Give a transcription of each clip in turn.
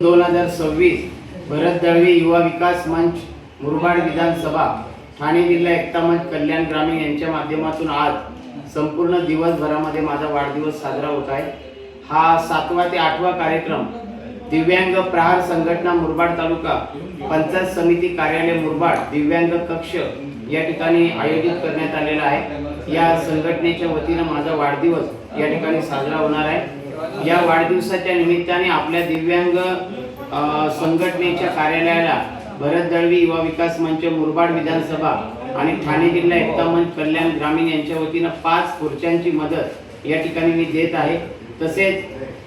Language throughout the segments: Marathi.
2026 भरत दळवी युवा विकास मंच मुरबाड विधानसभा ठाणे जिल्हा एकता मंच कल्याण ग्रामीण यांच्या माध्यमातून आज संपूर्ण दिवसभरामध्ये माझा वाढदिवस साजरा होत आहे। हा 7वा ते 8वा कार्यक्रम दिव्यांग प्रहार संघटना मुरबाड तालुका पंचायत समिती कार्यालय मुरबाड दिव्यांग कक्ष या ठिकाणी आयोजित करण्यात आलेला आहे। या संघटनेच्या वतीने माझा वाढदिवस या ठिकाणी साजरा होणार आहे। या वाढदिवसाच्या निमित्ताने आपल्या दिव्यांग संघटनेच्या कार्यालयाला भरत दळवी युवा विकास मंच मुरबाड विधानसभा आणि ठाणे जिल्हा एकता मंच कल्याण ग्रामीण यांच्या वतीने 5 खुर्च्यांची मदत या ठिकाणी मी देत आहे। तसेच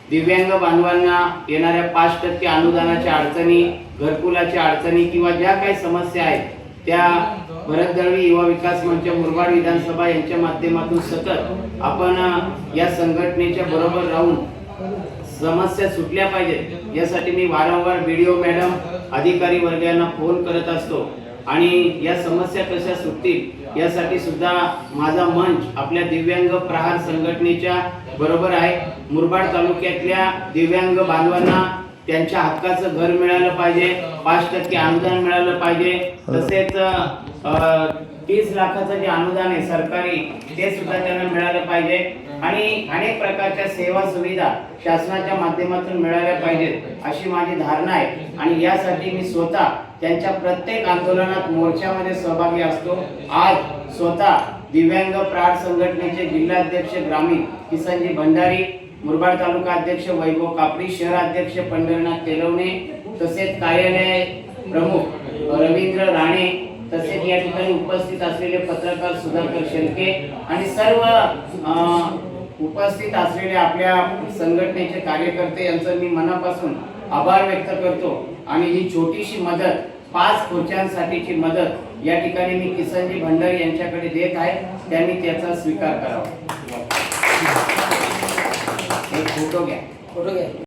दिव्यांग बांधवांना येणाऱ्या 5% अनुदानाच्या अडचणी, घरकुलाच्या अडचणी किंवा ज्या काही समस्या आहेत त्या भरत दळवी युवा विकास मंच मुरबाड विधानसभा यांच्या माध्यमातून सतत आपण या संघटनेच्या बरोबर राहून समस्या सुटल्या पाहिजेत यासाठी मी वारंवार बीडीओ मॅडम अधिकारी वर्गांना फोन करत असतो आणि या समस्या कशा सुटतील यासाठी सुद्धा माझा मंच आपल्या दिव्यांग प्रहार संघटनेच्या बरोबर आहे। मुरबाड तालुक्यातल्या दिव्यांग बांधवांना त्यांच्या हक्काचं घर मिळालं पाहिजे, 5% अनुदान मिळालं पाहिजे, तसेच 30 लाखाचं जे अनुदान आहे सरकारी ते सुद्धा त्यांना मिळालं पाहिजे आणि अनेक प्रकारच्या सेवा सुविधा शासनाच्या माध्यमातून मिळाल्या पाहिजेत अशी माझी धारणा आहे। आणि यासाठी मी स्वतः त्यांच्या प्रत्येक आंदोलनात मोर्चामध्ये सहभागी असतो। आज स्वतः दिव्यांग प्रहार संघटनेचे जिल्हाध्यक्ष ग्रामीण किसनजी भंडारी, मुरबाड तालुका अध्यक्ष वैभव कापडी, शहर अध्यक्ष पंढरीनाथ तेलवणे, तसेच कार्यालय प्रमुख रवींद्र राणे, तसेच या ठिकाणी उपस्थित असलेले पत्रकार सुधाकर शेलके आणि सर्व उपस्थित असलेले आपल्या संघटनेचे कार्यकर्ते यांचं मी मनापासून आभार व्यक्त करतो। आणि ही छोटीशी मदत 5 खुर्च्यांसाठीची मदत या ठिकाणी मी किसनजी भंडारी यांच्याकडे देत आहे, त्यांनी त्याचा स्वीकार करावा। एक फोटो घ्या।